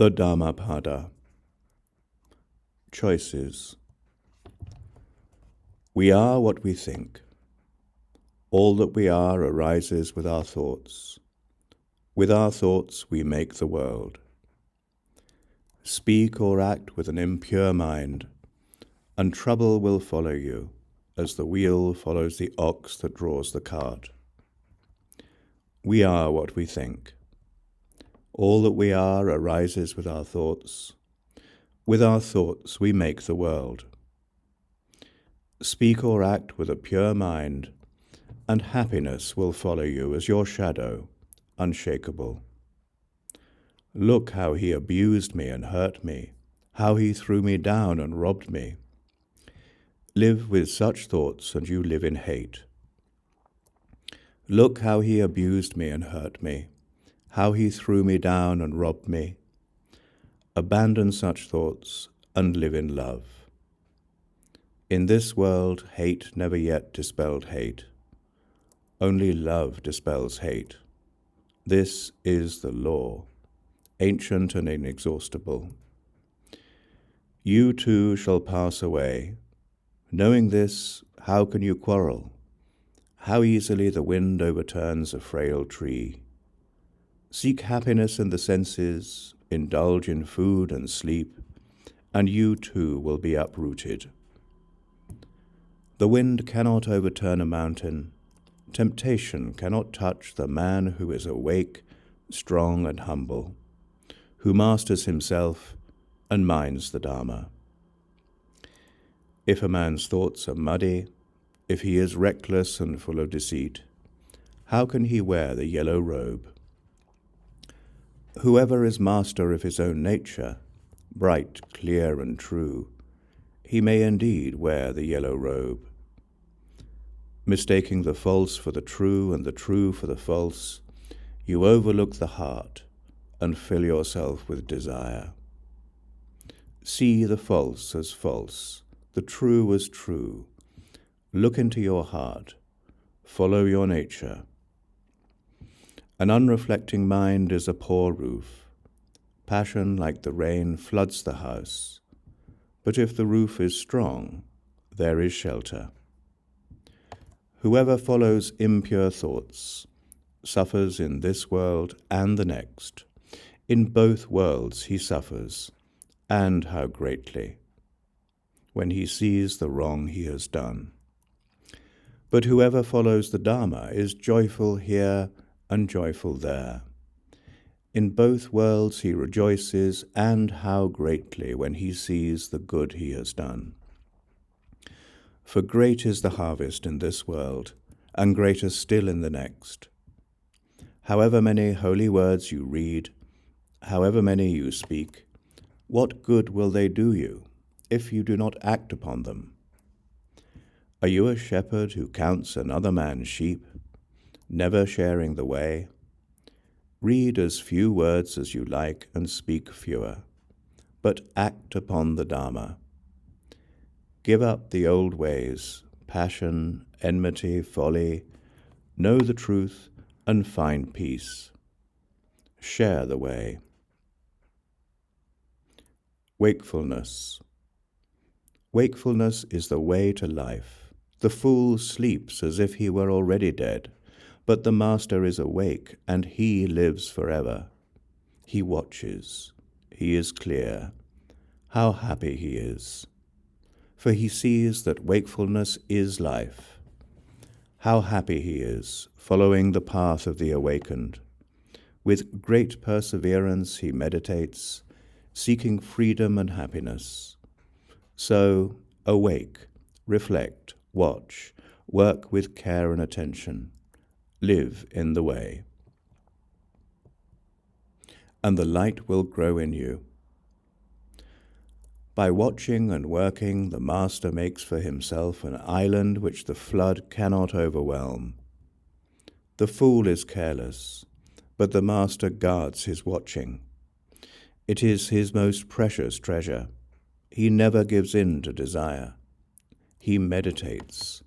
The Dhammapada. Choices. We are what we think. All that we are arises with our thoughts. With our thoughts we make the world. Speak or act with an impure mind, and trouble will follow you, as the wheel follows the ox that draws the cart. We are what we think. All that we are arises with our thoughts. With our thoughts we make the world. Speak or act with a pure mind, and happiness will follow you as your shadow, unshakable. Look how he abused me and hurt me, how he threw me down and robbed me. Live with such thoughts and you live in hate. Look how he abused me and hurt me, how he threw me down and robbed me. Abandon such thoughts and live in love. In this world, hate never yet dispelled hate. Only love dispels hate. This is the law, ancient and inexhaustible. You too shall pass away. Knowing this, how can you quarrel? How easily the wind overturns a frail tree. Seek happiness in the senses, indulge in food and sleep, and you too will be uprooted. The wind cannot overturn a mountain. Temptation cannot touch the man who is awake, strong and humble, who masters himself and minds the Dharma. If a man's thoughts are muddy, if he is reckless and full of deceit, how can he wear the yellow robe? Whoever is master of his own nature, bright, clear, and true, he may indeed wear the yellow robe. Mistaking the false for the true and the true for the false, you overlook the heart and fill yourself with desire. See the false as false, the true as true. Look into your heart, follow your nature. An unreflecting mind is a poor roof. Passion, like the rain, floods the house. But if the roof is strong, there is shelter. Whoever follows impure thoughts suffers in this world and the next. In both worlds he suffers, and how greatly, when he sees the wrong he has done. But whoever follows the Dharma is joyful here and joyful there. In both worlds he rejoices, and how greatly, when he sees the good he has done. For great is the harvest in this world, and greater still in the next. However many holy words you read, however many you speak, what good will they do you if you do not act upon them? Are you a shepherd who counts another man's sheep, never sharing the way? Read as few words as you like and speak fewer, but act upon the Dharma. Give up the old ways, passion, enmity, folly. Know the truth and find peace. Share the way. Wakefulness. Wakefulness is the way to life. The fool sleeps as if he were already dead, but the master is awake, and he lives forever. He watches. He is clear. How happy he is! For he sees that wakefulness is life. How happy he is, following the path of the awakened. With great perseverance he meditates, seeking freedom and happiness. So, awake, reflect, watch, work with care and attention. Live in the way. And the light will grow in you. By watching and working, the master makes for himself an island which the flood cannot overwhelm. The fool is careless, but the master guards his watching. It is his most precious treasure. He never gives in to desire. He meditates,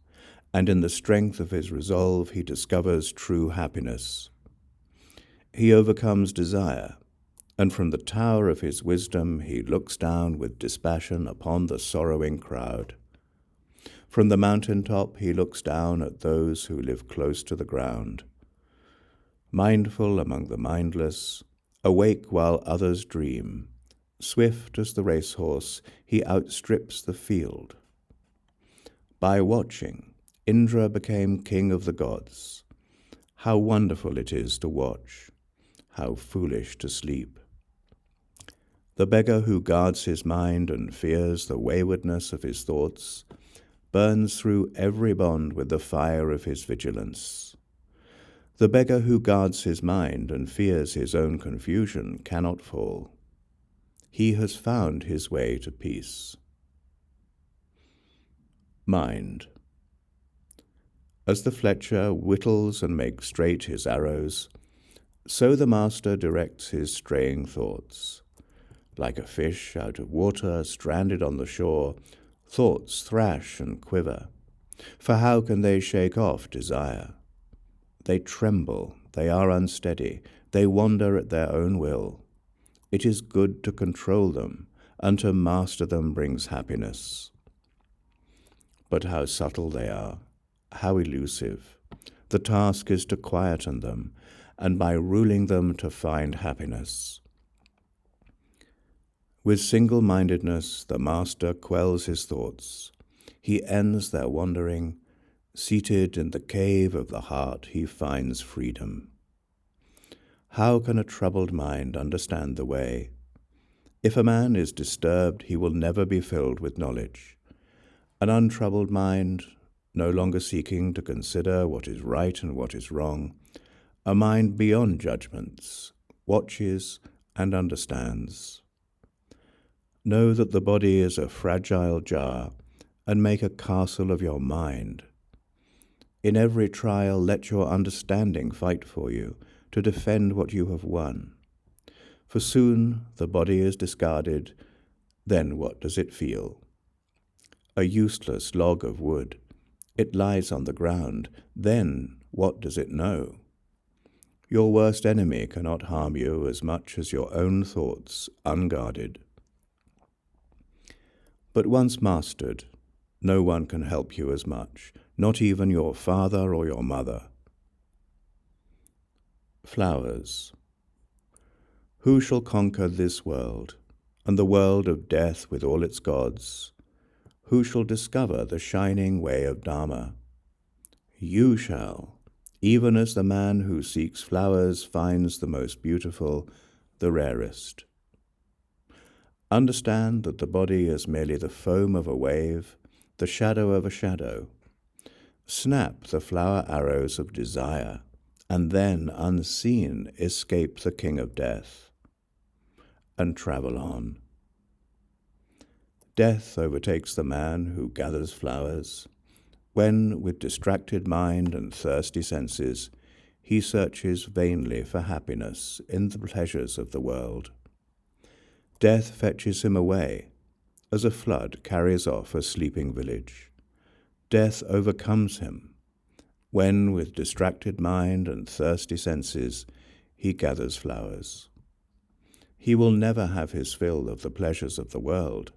and in the strength of his resolve he discovers true happiness. He overcomes desire, and from the tower of his wisdom he looks down with dispassion upon the sorrowing crowd. From the mountain top he looks down at those who live close to the ground. Mindful among the mindless, awake while others dream, swift as the racehorse, he outstrips the field. By watching, Indra became king of the gods. How wonderful it is to watch, how foolish to sleep. The beggar who guards his mind and fears the waywardness of his thoughts burns through every bond with the fire of his vigilance. The beggar who guards his mind and fears his own confusion cannot fall. He has found his way to peace. Mind. As the fletcher whittles and makes straight his arrows, so the master directs his straying thoughts. Like a fish out of water stranded on the shore, thoughts thrash and quiver, for how can they shake off desire? They tremble, they are unsteady, they wander at their own will. It is good to control them, and to master them brings happiness. But how subtle they are, how elusive. The task is to quieten them, and by ruling them to find happiness. With single-mindedness the master quells his thoughts. He ends their wandering. Seated in the cave of the heart he finds freedom. How can a troubled mind understand the way? If a man is disturbed, he will never be filled with knowledge. An untroubled mind, no longer seeking to consider what is right and what is wrong, a mind beyond judgments, watches and understands. Know that the body is a fragile jar, and make a castle of your mind. In every trial let your understanding fight for you, to defend what you have won. For soon the body is discarded, then what does it feel? A useless log of wood. It lies on the ground, then what does it know? Your worst enemy cannot harm you as much as your own thoughts, unguarded. But once mastered, no one can help you as much, not even your father or your mother. Flowers. Who shall conquer this world, and the world of death with all its gods? Who shall discover the shining way of Dharma? You shall, even as the man who seeks flowers finds the most beautiful, the rarest. Understand that the body is merely the foam of a wave, the shadow of a shadow. Snap the flower arrows of desire, and then, unseen, escape the king of death, and travel on. Death overtakes the man who gathers flowers, when, with distracted mind and thirsty senses, he searches vainly for happiness in the pleasures of the world. Death fetches him away, as a flood carries off a sleeping village. Death overcomes him, when, with distracted mind and thirsty senses, he gathers flowers. He will never have his fill of the pleasures of the world.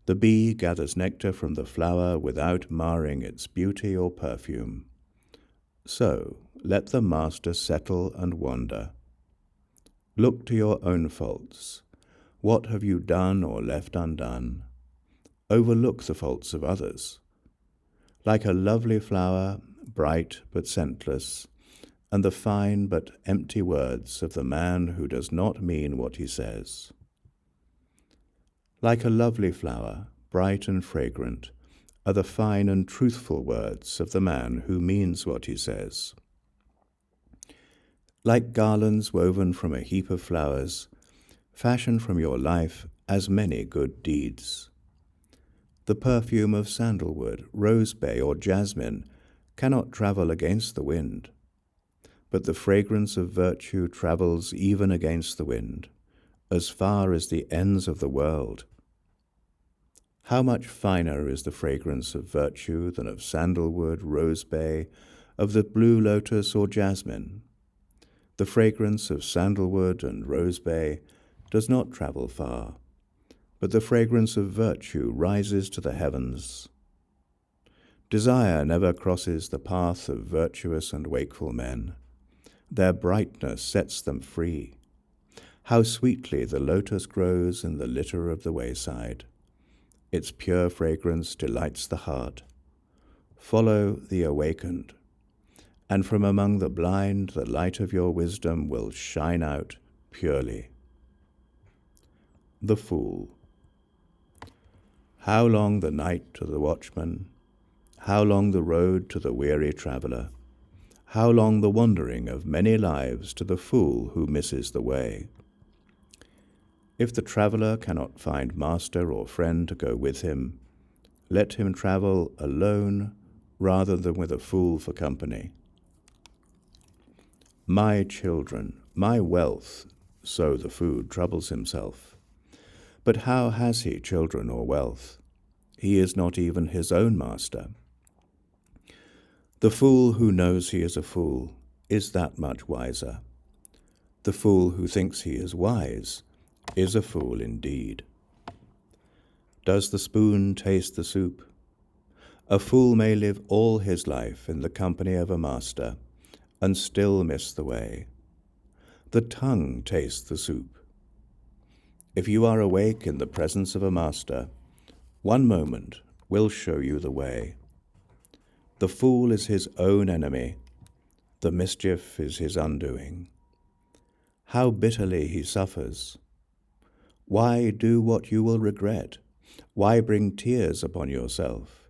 The bee gathers nectar from the flower without marring its beauty or perfume. So let the master settle and wander. Look to your own faults. What have you done or left undone? Overlook the faults of others. Like a lovely flower, bright but scentless, and the fine but empty words of the man who does not mean what he says. Like a lovely flower, bright and fragrant, are the fine and truthful words of the man who means what he says. Like garlands woven from a heap of flowers, fashion from your life as many good deeds. The perfume of sandalwood, rosebay, or jasmine cannot travel against the wind, but the fragrance of virtue travels even against the wind, as far as the ends of the world. How much finer is the fragrance of virtue than of sandalwood, rosebay, of the blue lotus or jasmine? The fragrance of sandalwood and rosebay does not travel far, but the fragrance of virtue rises to the heavens. Desire never crosses the path of virtuous and wakeful men. Their brightness sets them free. How sweetly the lotus grows in the litter of the wayside. Its pure fragrance delights the heart. Follow the awakened, and from among the blind the light of your wisdom will shine out purely. The Fool. How long the night to the watchman? How long the road to the weary traveller? How long the wandering of many lives to the fool who misses the way? If the traveller cannot find master or friend to go with him, let him travel alone rather than with a fool for company. My children, my wealth, so the food troubles himself. But how has he children or wealth? He is not even his own master. The fool who knows he is a fool is that much wiser. The fool who thinks he is wise is a fool indeed. Does the spoon taste the soup? A fool may live all his life in the company of a master and still miss the way. The tongue tastes the soup. If you are awake in the presence of a master, one moment will show you the way. The fool is his own enemy. The mischief is his undoing. How bitterly he suffers. Why do what you will regret? Why bring tears upon yourself?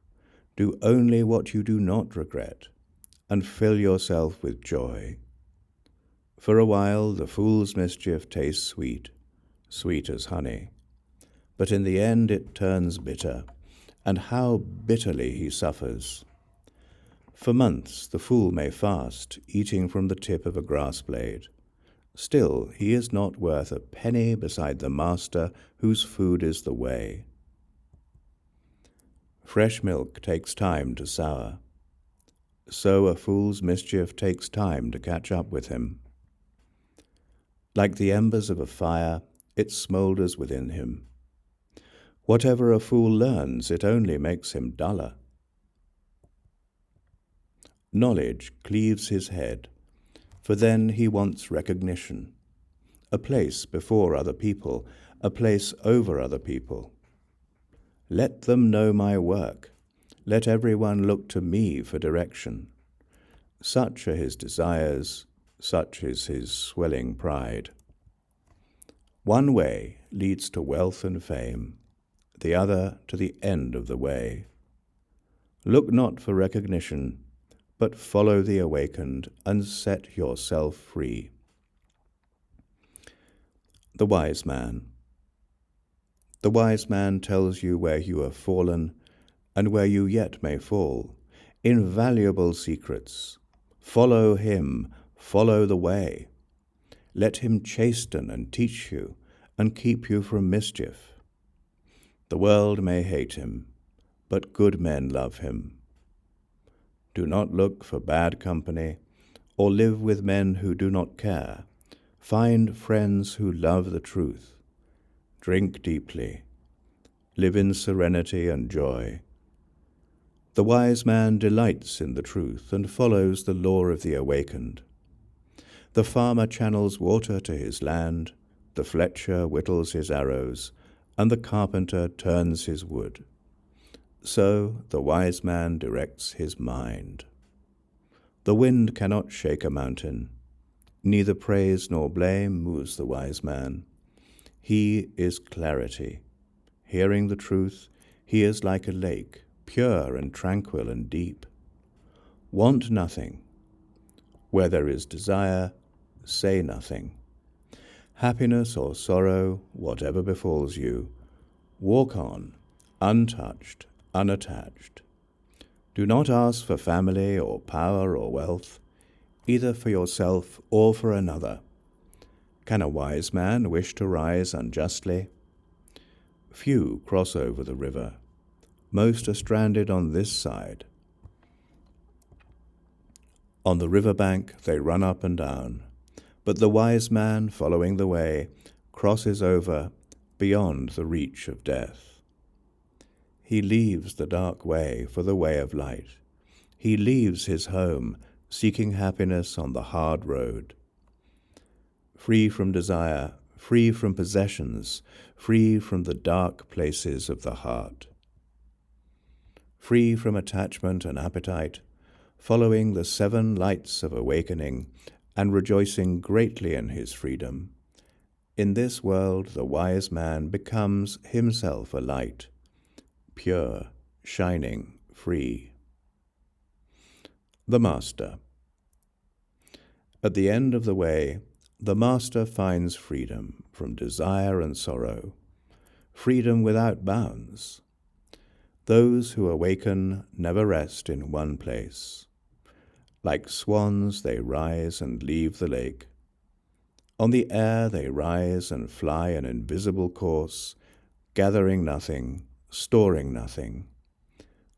Do only what you do not regret, and fill yourself with joy. For a while the fool's mischief tastes sweet, sweet as honey, but in the end it turns bitter, and how bitterly he suffers. For months the fool may fast, eating from the tip of a grass blade. Still he is not worth a penny beside the master whose food is the way. Fresh milk takes time to sour. So a fool's mischief takes time to catch up with him. Like the embers of a fire, it smoulders within him. Whatever a fool learns, it only makes him duller. Knowledge cleaves his head, for then he wants recognition, a place before other people, a place over other people. Let them know my work. Let everyone look to me for direction. Such are his desires, such is his swelling pride. One way leads to wealth and fame, the other to the end of the way. Look not for recognition, but follow the awakened and set yourself free. The Wise Man. The wise man tells you where you have fallen and where you yet may fall. Invaluable secrets. Follow him, follow the way. Let him chasten and teach you and keep you from mischief. The world may hate him, but good men love him. Do not look for bad company, or live with men who do not care. Find friends who love the truth. Drink deeply. Live in serenity and joy. The wise man delights in the truth and follows the law of the awakened. The farmer channels water to his land, the fletcher whittles his arrows, and the carpenter turns his wood. So the wise man directs his mind. The wind cannot shake a mountain. Neither praise nor blame moves the wise man. He is clarity. Hearing the truth, he is like a lake, pure and tranquil and deep. Want nothing. Where there is desire, say nothing. Happiness or sorrow, whatever befalls you, walk on, untouched, unattached. Do not ask for family or power or wealth, either for yourself or for another. Can a wise man wish to rise unjustly? Few cross over the river. Most are stranded on this side. On the river bank they run up and down. but the wise man following the way crosses over beyond the reach of death. He leaves the dark way for the way of light. He leaves his home, seeking happiness on the hard road. Free from desire, free from possessions, free from the dark places of the heart. Free from attachment and appetite, following the 7 lights of awakening and rejoicing greatly in his freedom. In this world the wise man becomes himself a light, pure, shining, free. The Master. At the end of the way, the Master finds freedom from desire and sorrow, freedom without bounds. Those who awaken never rest in one place. Like swans they rise and leave the lake. On the air they rise and fly an invisible course, gathering nothing, storing nothing.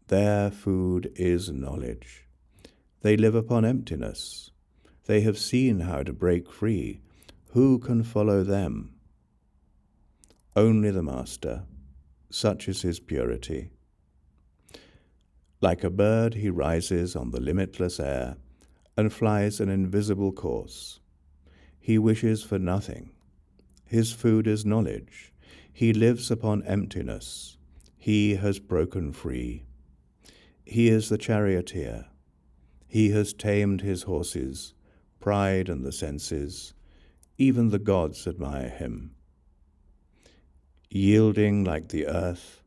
Their food is knowledge. They live upon emptiness. They have seen how to break free. Who can follow them? Only the Master. Such is his purity. Like a bird he rises on the limitless air and flies an invisible course. He wishes for nothing. His food is knowledge. He lives upon emptiness. He has broken free. He is the charioteer. He has tamed his horses, pride and the senses. Even the gods admire him. Yielding like the earth,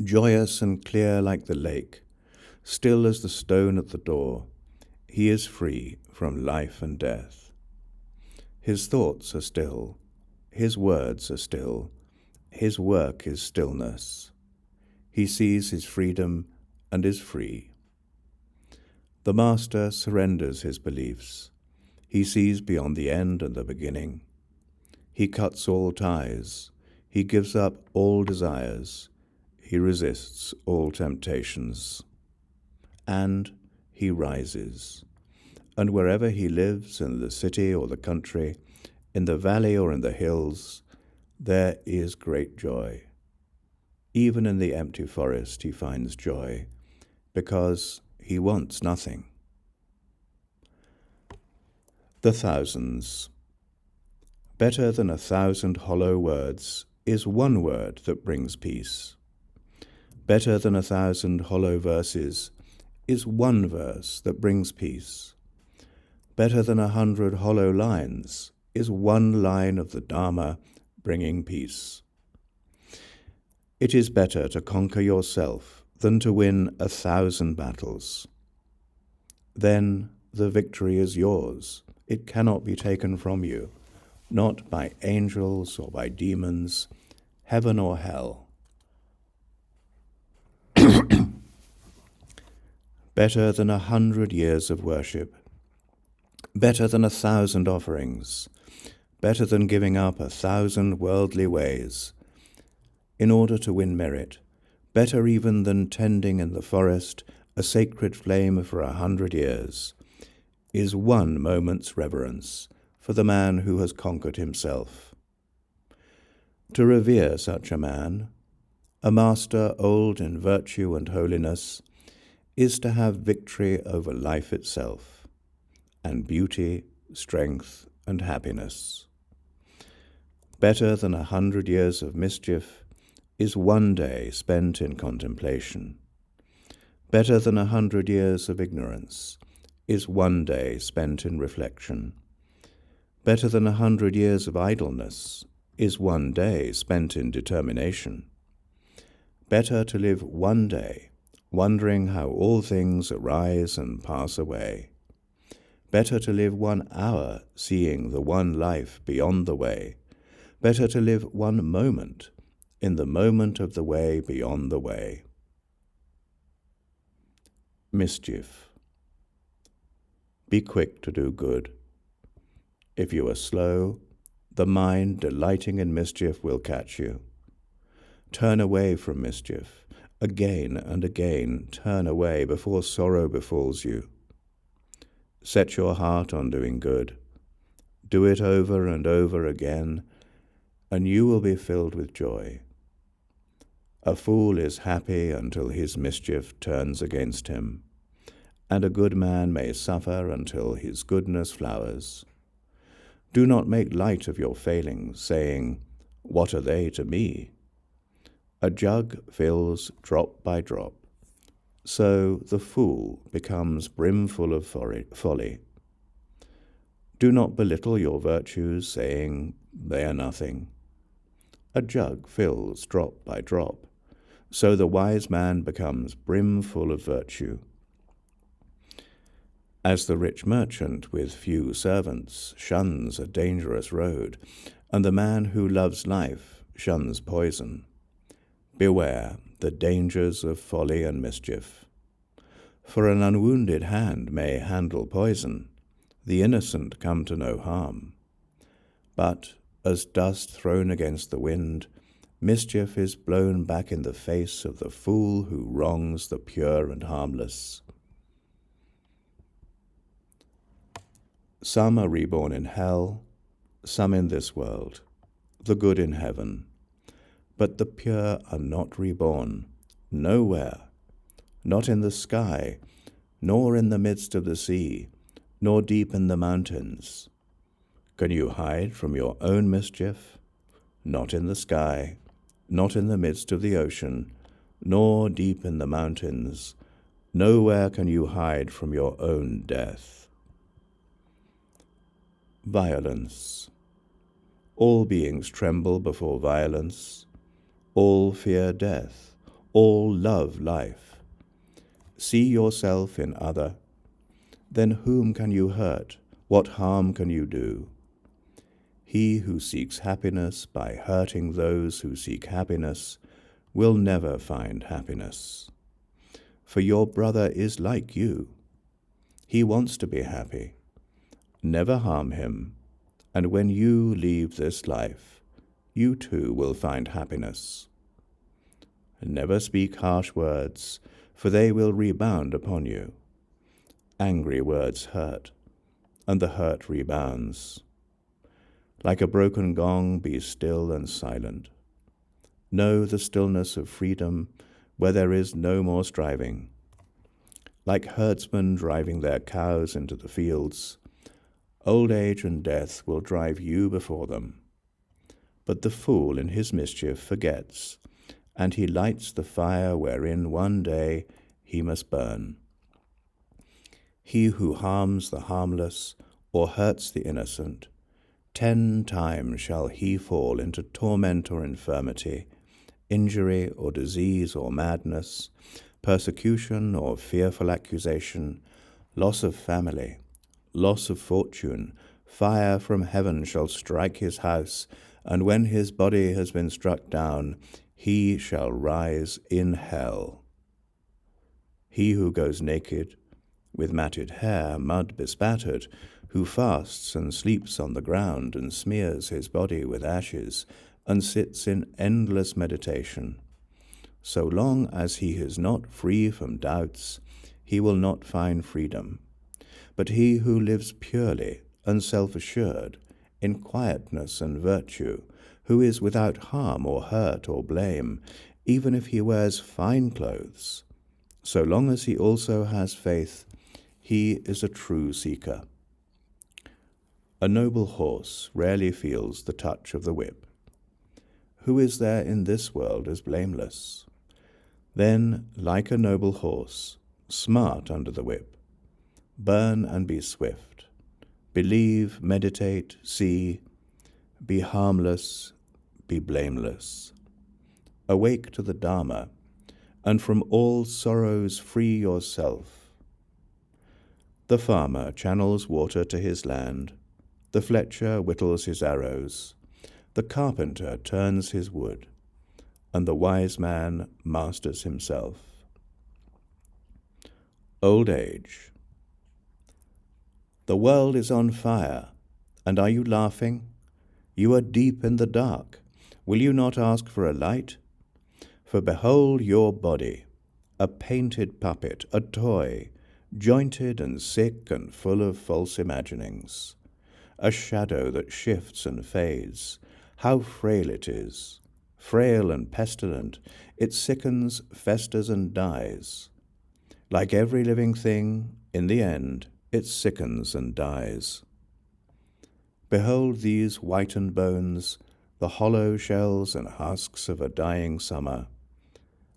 joyous and clear like the lake, still as the stone at the door, he is free from life and death. His thoughts are still, his words are still, his work is stillness. He sees his freedom and is free. The Master surrenders his beliefs. He sees beyond the end and the beginning. He cuts all ties. He gives up all desires. He resists all temptations. And he rises. And wherever he lives, in the city or the country, in the valley or in the hills, there is great joy. Even in the empty forest he finds joy, because he wants nothing. The thousands. Better than 1,000 hollow words is one word that brings peace. Better than 1,000 hollow verses is one verse that brings peace. Better than 100 hollow lines is one line of the Dharma bringing peace. It is better to conquer yourself than to win 1,000 battles. Then the victory is yours. It cannot be taken from you, not by angels or by demons, heaven or hell. Better than 100 years of worship, better than 1,000 offerings, better than giving up 1,000 worldly ways, in order to win merit, better even than tending in the forest a sacred flame for 100 years, is one moment's reverence for the man who has conquered himself. To revere such a man, a master old in virtue and holiness, is to have victory over life itself, and beauty, strength, and happiness. Better than 100 years of mischief is one day spent in contemplation. Better than 100 years of ignorance is one day spent in reflection. Better than 100 years of idleness is one day spent in determination. Better to live one day wondering how all things arise and pass away. Better to live 1 hour seeing the one life beyond the way. Better to live 1 moment in the moment of the way beyond the way. Mischief. Be quick to do good. If you are slow, the mind delighting in mischief will catch you. Turn away from mischief. Again and again turn away before sorrow befalls you. Set your heart on doing good. Do it over and over again, and you will be filled with joy. A fool is happy until his mischief turns against him, and a good man may suffer until his goodness flowers. Do not make light of your failings, saying, "What are they to me?" A jug fills drop by drop, so the fool becomes brimful of folly. Do not belittle your virtues, saying, "They are nothing." A jug fills drop by drop, so the wise man becomes brimful of virtue. As the rich merchant with few servants shuns a dangerous road, and the man who loves life shuns poison, beware the dangers of folly and mischief. For an unwounded hand may handle poison, the innocent come to no harm. But as dust thrown against the wind, mischief is blown back in the face of the fool who wrongs the pure and harmless. Some are reborn in hell, some in this world, the good in heaven. But the pure are not reborn, nowhere, not in the sky, nor in the midst of the sea, nor deep in the mountains. Can you hide from your own mischief? Not in the sky, not in the midst of the ocean, nor deep in the mountains. Nowhere can you hide from your own death. Violence. All beings tremble before violence. All fear death. All love life. See yourself in other. Then whom can you hurt? What harm can you do? He who seeks happiness by hurting those who seek happiness will never find happiness. For your brother is like you. He wants to be happy. Never harm him, and when you leave this life, you too will find happiness. Never speak harsh words, for they will rebound upon you. Angry words hurt, and the hurt rebounds. Like a broken gong, be still and silent. Know the stillness of freedom where there is no more striving. Like herdsmen driving their cows into the fields, old age and death will drive you before them. But the fool in his mischief forgets, and he lights the fire wherein one day he must burn. He who harms the harmless or hurts the innocent, 10 times shall he fall into torment or infirmity, injury or disease or madness, persecution or fearful accusation, loss of family, loss of fortune. Fire from heaven shall strike his house, and when his body has been struck down, he shall rise in hell. He who goes naked, with matted hair, mud bespattered, who fasts and sleeps on the ground and smears his body with ashes, and sits in endless meditation. So long as he is not free from doubts, he will not find freedom. But he who lives purely and self-assured, in quietness and virtue, who is without harm or hurt or blame, even if he wears fine clothes, so long as he also has faith, he is a true seeker. A noble horse rarely feels the touch of the whip. Who is there in this world as blameless? Then, like a noble horse, smart under the whip, burn and be swift. Believe, meditate, see, be harmless, be blameless. Awake to the Dharma, and from all sorrows free yourself. The farmer channels water to his land, the fletcher whittles his arrows, the carpenter turns his wood, and the wise man masters himself. Old age. The world is on fire, and are you laughing? You are deep in the dark. Will you not ask for a light? For behold your body, a painted puppet, a toy, jointed and sick and full of false imaginings. a shadow that shifts and fades. How frail it is, frail and pestilent, it sickens, festers, and dies. Like every living thing, in the end, it sickens and dies. Behold these whitened bones, the hollow shells and husks of a dying summer,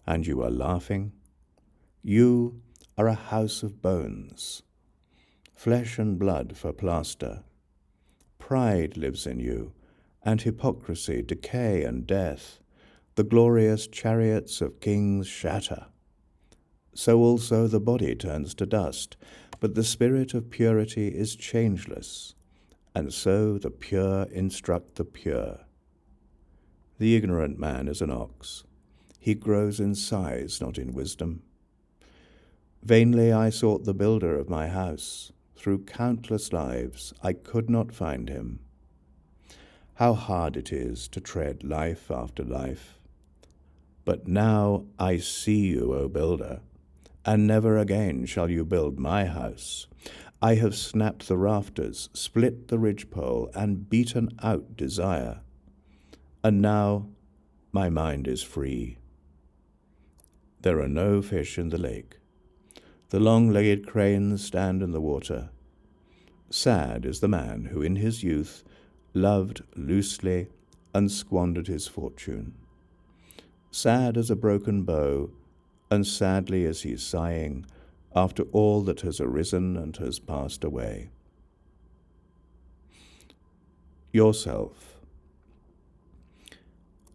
and you are laughing? You are a house of bones, flesh and blood for plaster. Pride lives in you, and hypocrisy, decay, and death. The glorious chariots of kings shatter. So also the body turns to dust, but the spirit of purity is changeless, and so the pure instruct the pure. The ignorant man is an ox. He grows in size, not in wisdom. Vainly I sought the builder of my house. Through countless lives I could not find him. How hard it is to tread life after life. But now I see you, O builder, and never again shall you build my house. I have snapped the rafters, split the ridgepole, and beaten out desire. And now my mind is free. There are no fish in the lake. The long-legged cranes stand in the water. Sad is the man who in his youth loved loosely and squandered his fortune. Sad as a broken bow, and sadly is he sighing after all that has arisen and has passed away. Yourself.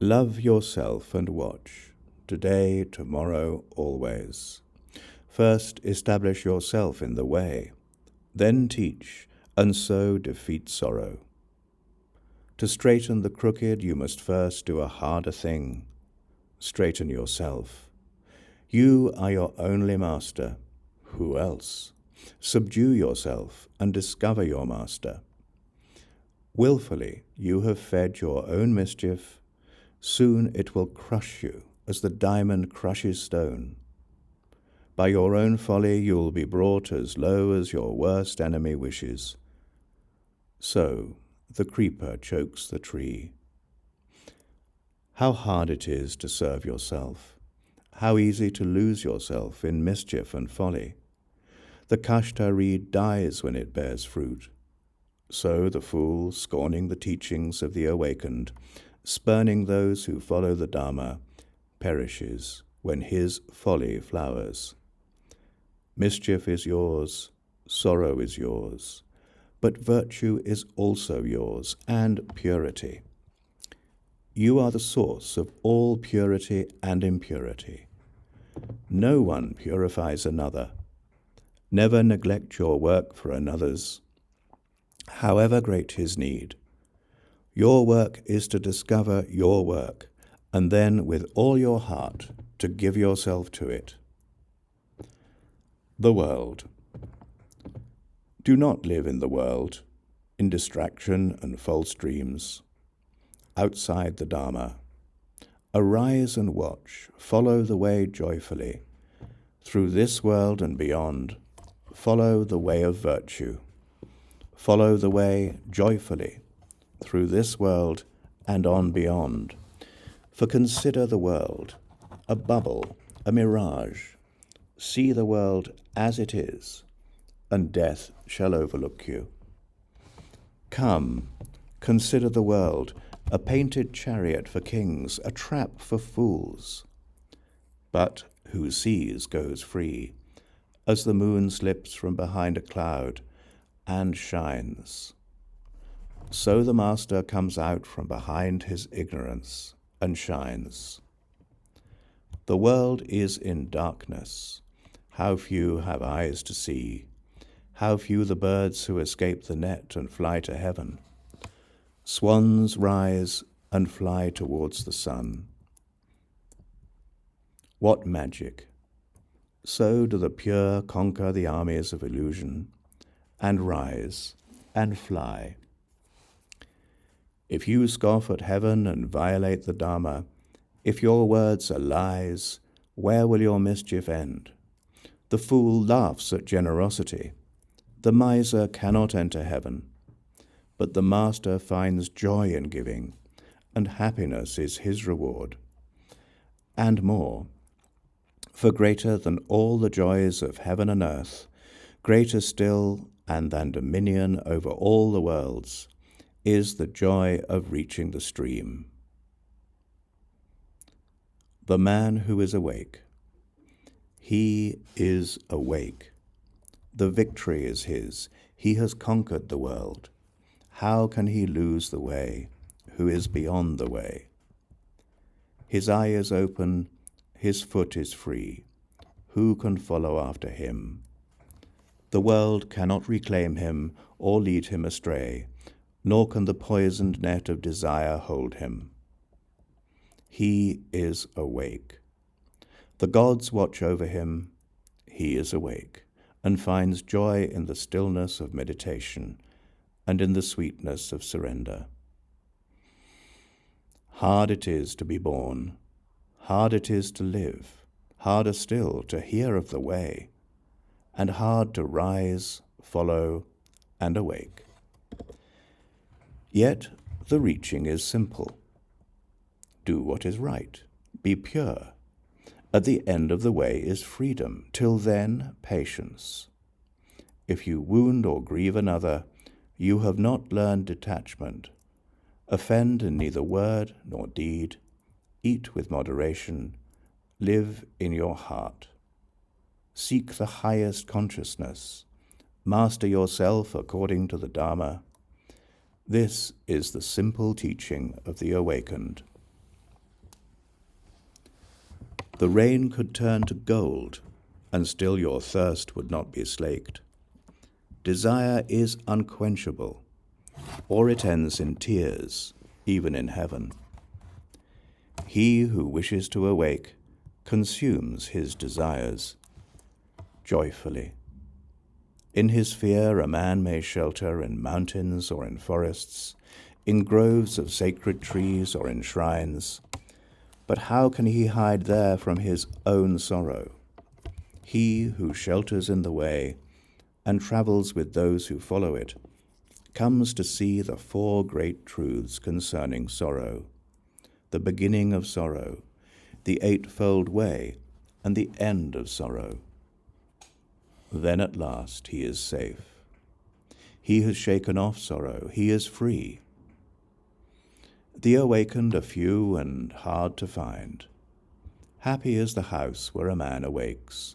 Love yourself and watch, today, tomorrow, always. First establish yourself in the way, then teach, and so defeat sorrow. To straighten the crooked, you must first do a harder thing. Straighten yourself. You are your only master. Who else? Subdue yourself and discover your master. Willfully you have fed your own mischief. Soon it will crush you as the diamond crushes stone. By your own folly you will be brought as low as your worst enemy wishes. So the creeper chokes the tree. How hard it is to serve yourself. How easy to lose yourself in mischief and folly. The kashta reed dies when it bears fruit. So the fool, scorning the teachings of the awakened, spurning those who follow the Dharma, perishes when his folly flowers. Mischief is yours, sorrow is yours, but virtue is also yours, and purity. You are the source of all purity and impurity. No one purifies another. Never neglect your work for another's, however great his need. Your work is to discover your work, and then with all your heart to give yourself to it. The world. Do not live in the world, in distraction and false dreams. Outside the Dharma, arise and watch, follow the way joyfully. Through this world and beyond, follow the way of virtue. Follow the way joyfully, through this world and on beyond. For consider the world, a bubble, a mirage. See the world as it is, and death shall overlook you. Come, consider the world, a painted chariot for kings, a trap for fools. But who sees goes free, as the moon slips from behind a cloud and shines. So the master comes out from behind his ignorance and shines. The world is in darkness. How few have eyes to see. How few the birds who escape the net and fly to heaven. Swans rise and fly towards the sun. What magic! So do the pure conquer the armies of illusion, and rise and fly. If you scoff at heaven and violate the Dharma, if your words are lies, where will your mischief end? The fool laughs at generosity. The miser cannot enter heaven. but the master finds joy in giving, and happiness is his reward. And more, for greater than all the joys of heaven and earth, greater still and than dominion over all the worlds, is the joy of reaching the stream. The man who is awake. He is awake. The victory is his. He has conquered the world. How can he lose the way, who is beyond the way? His eye is open, his foot is free. Who can follow after him? The world cannot reclaim him or lead him astray, nor can the poisoned net of desire hold him. He is awake. The gods watch over him. He is awake, and finds joy in the stillness of meditation and in the sweetness of surrender. Hard it is to be born, hard it is to live, harder still to hear of the way, and hard to rise, follow, and awake. Yet the reaching is simple. Do what is right, be pure. At the end of the way is freedom, till then patience. If you wound or grieve another, you have not learned detachment. Offend in neither word nor deed, eat with moderation, live in your heart. Seek the highest consciousness, master yourself according to the Dharma. This is the simple teaching of the awakened. The rain could turn to gold, and still your thirst would not be slaked. Desire is unquenchable, or it ends in tears, even in heaven. He who wishes to awake consumes his desires joyfully. In his fear a man may shelter in mountains or in forests, in groves of sacred trees or in shrines. But how can he hide there from his own sorrow? He who shelters in the way and travels with those who follow it comes to see the four great truths concerning sorrow, the beginning of sorrow, the eightfold way, and the end of sorrow. Then at last he is safe. He has shaken off sorrow. He is free. The awakened are few and hard to find. Happy is the house where a man awakes.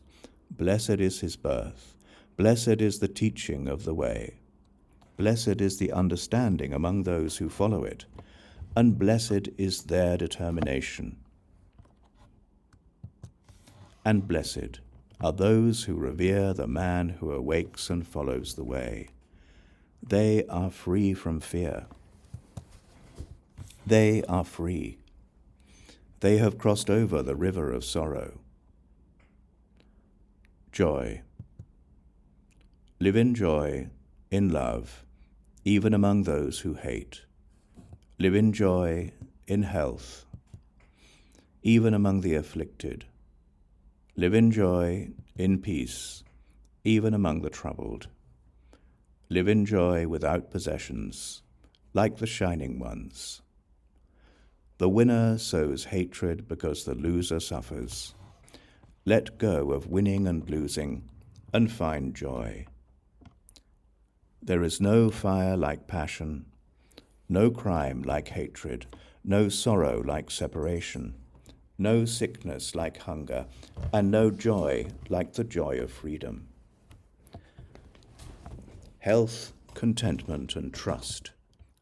Blessed is his birth. Blessed is the teaching of the way. Blessed is the understanding among those who follow it, and blessed is their determination. And blessed are those who revere the man who awakes and follows the way. They are free from fear. They are free. They have crossed over the river of sorrow. Joy. Live in joy, in love, even among those who hate. Live in joy, in health, even among the afflicted. Live in joy, in peace, even among the troubled. Live in joy without possessions, like the shining ones. The winner sows hatred because the loser suffers. Let go of winning and losing, and find joy. There is no fire like passion, no crime like hatred, no sorrow like separation, no sickness like hunger, and no joy like the joy of freedom. Health, contentment, and trust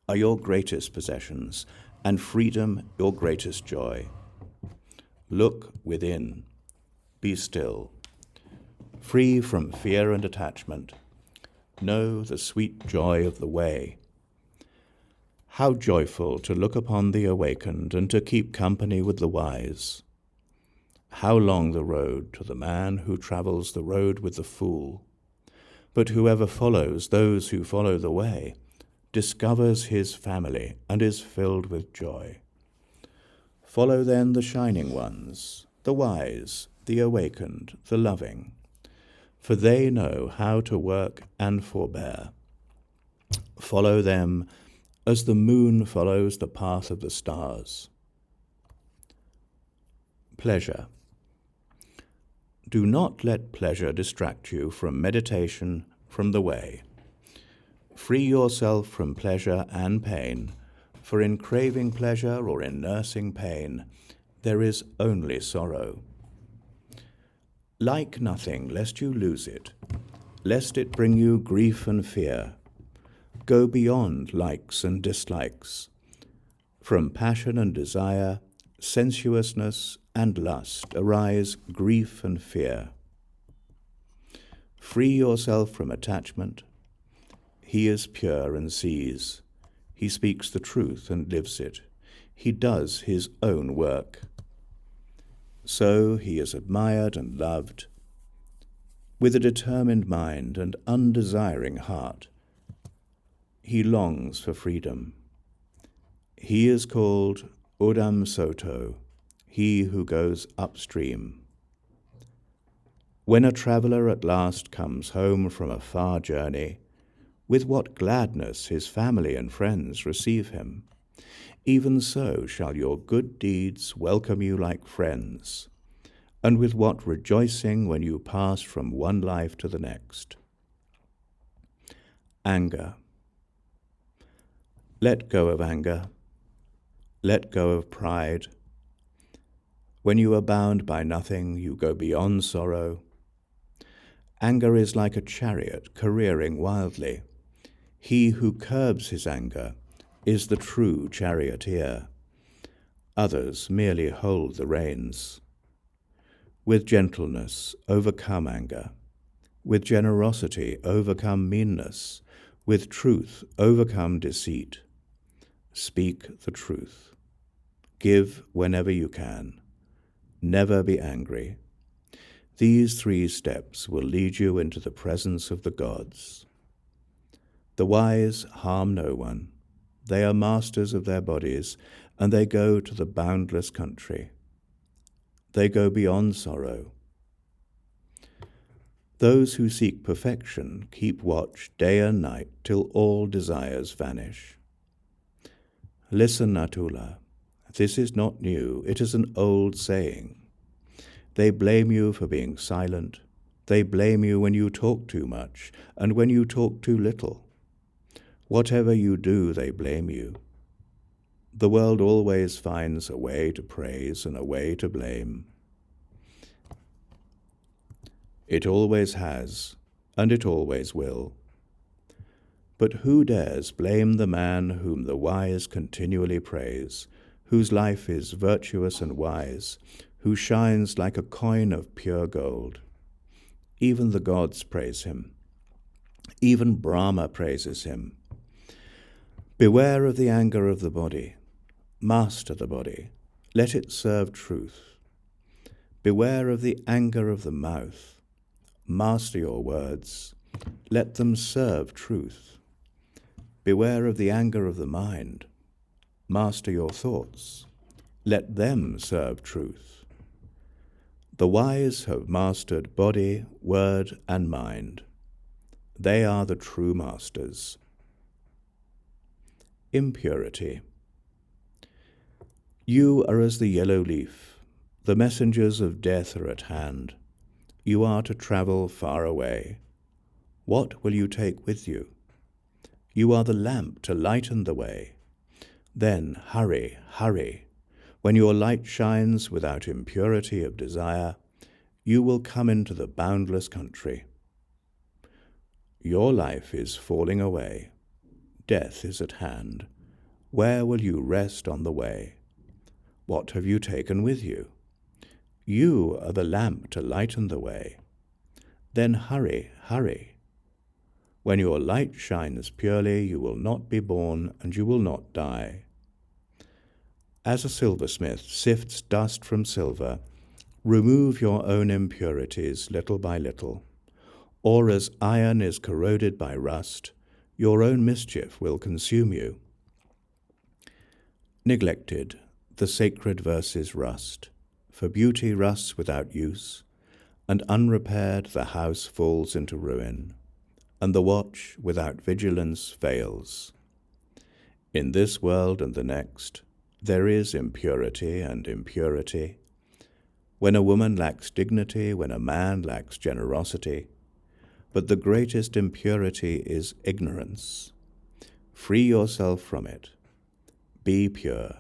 are your greatest possessions, and freedom your greatest joy. Look within. Be still. Free from fear and attachment. Know the sweet joy of the way. How joyful to look upon the awakened and to keep company with the wise. How long the road to the man who travels the road with the fool. But whoever follows those who follow the way discovers his family and is filled with joy. Follow then the shining ones, the wise, the awakened, the loving, for they know how to work and forbear. Follow them as the moon follows the path of the stars. Pleasure. Do not let pleasure distract you from meditation, from the way. Free yourself from pleasure and pain, for in craving pleasure or in nursing pain, there is only sorrow. Like nothing, lest you lose it, lest it bring you grief and fear. Go beyond likes and dislikes. From passion and desire, sensuousness and lust arise grief and fear. Free yourself from attachment. He is pure and sees. He speaks the truth and lives it. He does his own work. So he is admired and loved. With a determined mind and undesiring heart, he longs for freedom. He is called Udam Soto, he who goes upstream. When a traveller at last comes home from a far journey, with what gladness his family and friends receive him. Even so shall your good deeds welcome you like friends, and with what rejoicing when you pass from one life to the next. Anger. Let go of anger. Let go of pride. When you are bound by nothing, you go beyond sorrow. Anger is like a chariot careering wildly. He who curbs his anger is the true charioteer. Others merely hold the reins. With gentleness overcome anger. With generosity overcome meanness. With truth overcome deceit. Speak the truth. Give whenever you can. Never be angry. These 3 steps will lead you into the presence of the gods. The wise harm no one. They are masters of their bodies, and they go to the boundless country. They go beyond sorrow. Those who seek perfection keep watch day and night till all desires vanish. Listen, Atula. This is not new. It is an old saying. They blame you for being silent. They blame you when you talk too much and when you talk too little. Whatever you do, they blame you. The world always finds a way to praise and a way to blame. It always has, and it always will. But who dares blame the man whom the wise continually praise, whose life is virtuous and wise, who shines like a coin of pure gold? Even the gods praise him. Even Brahma praises him. Beware of the anger of the body. Master the body. Let it serve truth. Beware of the anger of the mouth. Master your words. Let them serve truth. Beware of the anger of the mind. Master your thoughts. Let them serve truth. The wise have mastered body, word, and mind. They are the true masters. Impurity. You are as the yellow leaf. The messengers of death are at hand. You are to travel far away. What will you take with you? You are the lamp to lighten the way. Then hurry, hurry. When your light shines without impurity of desire, you will come into the boundless country. Your life is falling away. Death is at hand. Where will you rest on the way? What have you taken with you? You are the lamp to lighten the way. Then hurry, hurry. When your light shines purely, you will not be born and you will not die. As a silversmith sifts dust from silver, remove your own impurities little by little. Or as iron is corroded by rust, your own mischief will consume you. Neglected, the sacred verses rust, for beauty rusts without use, and unrepaired the house falls into ruin. and the watch without vigilance fails. In this world and the next, there is impurity and impurity. When a woman lacks dignity, when a man lacks generosity, but the greatest impurity is ignorance. Free yourself from it. Be pure.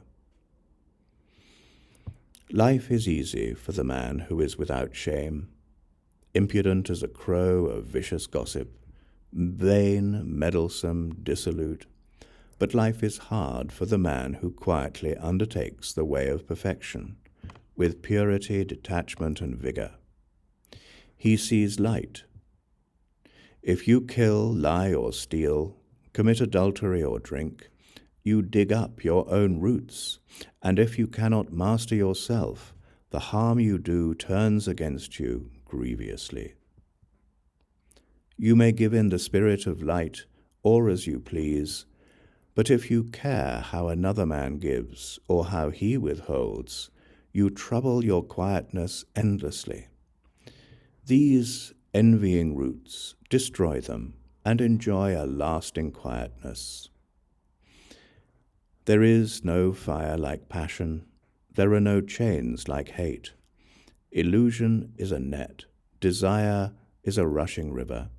Life is easy for the man who is without shame, impudent as a crow of vicious gossip, vain, meddlesome, dissolute. But life is hard for the man who quietly undertakes the way of perfection, with purity, detachment, and vigor. He sees light. If you kill, lie, or steal, commit adultery or drink, you dig up your own roots, and if you cannot master yourself, the harm you do turns against you grievously. You may give in the spirit of light, or as you please, but if you care how another man gives, or how he withholds, you trouble your quietness endlessly. These envying roots, destroy them, and enjoy a lasting quietness. There is no fire like passion. There are no chains like hate. Illusion is a net. Desire is a rushing river.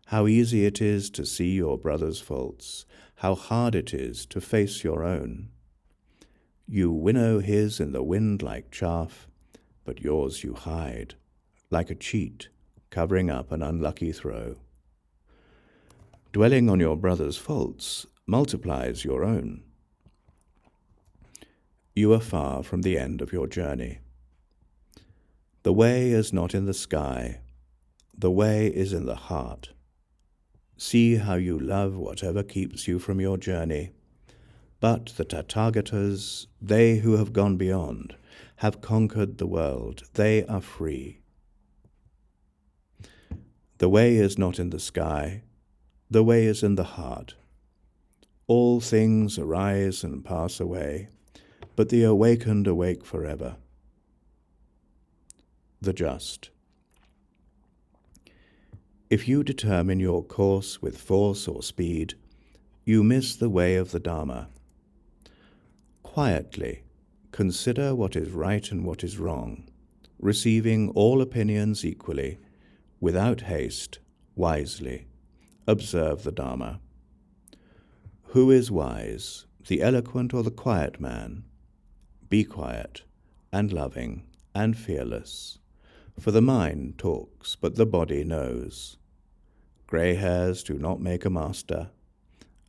How easy it is to see your brother's faults. How hard it is to face your own. You winnow his in the wind like chaff, but yours you hide, like a cheat covering up an unlucky throw. Dwelling on your brother's faults multiplies your own. You are far from the end of your journey. The way is not in the sky. The way is in the heart. See how you love whatever keeps you from your journey. But the Tathagatas, they who have gone beyond, have conquered the world. They are free. The way is not in the sky. The way is in the heart. All things arise and pass away, but the awakened awake forever. The just. If you determine your course with force or speed, you miss the way of the Dharma. Quietly consider what is right and what is wrong, receiving all opinions equally, without haste, wisely. Observe the Dharma. Who is wise, the eloquent or the quiet man? Be quiet, and loving, and fearless, for the mind talks, but the body knows. Grey hairs do not make a master.